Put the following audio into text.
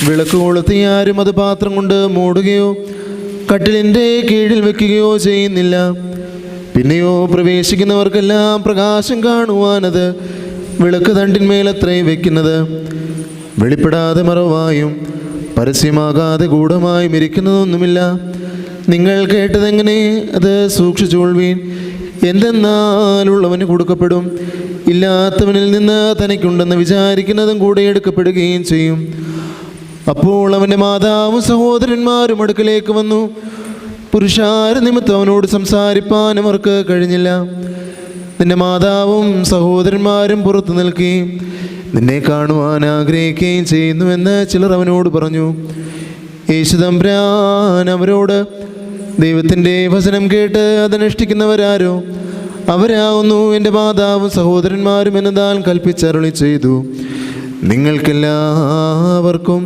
വിളക്ക് കൊളുത്തി ആരും അത് പാത്രം കൊണ്ട് മൂടുകയോ കട്ടിലിൻ്റെ കീഴിൽ വെക്കുകയോ ചെയ്യുന്നില്ല. പിന്നെയോ പ്രവേശിക്കുന്നവർക്കെല്ലാം പ്രകാശം കാണുവാനത് വിളക്ക് തണ്ടിന്മേലത്രേ വയ്ക്കുന്നത്. വെളിപ്പെടാതെ മറവായും പരസ്യമാകാതെ ഗൂഢമായും ഇരിക്കുന്നതൊന്നുമില്ല. നിങ്ങൾ കേട്ടതെങ്ങനെ അത് സൂക്ഷിച്ചുകൊള്ളുവീൻ. എന്തെന്നാലുള്ളവന് കൊടുക്കപ്പെടും, ഇല്ലാത്തവനിൽ നിന്ന് തനിക്കുണ്ടെന്ന് വിചാരിക്കുന്നതും കൂടെ എടുക്കപ്പെടുകയും ചെയ്യും. അപ്പോൾ അവൻ്റെ മാതാവും സഹോദരന്മാരും അടുക്കലേക്ക് വന്നു. പുരുഷാര നിമിത്തം അവനോട് സംസാരിപ്പാൻ അവർക്ക് കഴിഞ്ഞില്ല. നിന്റെ മാതാവും സഹോദരന്മാരും പുറത്തു നിൽക്കുകയും നിന്നെ കാണുവാൻ ആഗ്രഹിക്കുകയും ചെയ്യുന്നുവെന്ന് ചിലർ അവനോട് പറഞ്ഞു. യേശു തമ്പുരാൻ അവരോട്, ദൈവത്തിൻ്റെ വചനം കേട്ട് അതനുഷ്ഠിക്കുന്നവരാരോ അവരാകുന്നു എൻ്റെ മാതാവും സഹോദരന്മാരും എന്നതാൽ കൽപ്പിച്ചരുളി ചെയ്തു. നിങ്ങൾക്കെല്ലാവർക്കും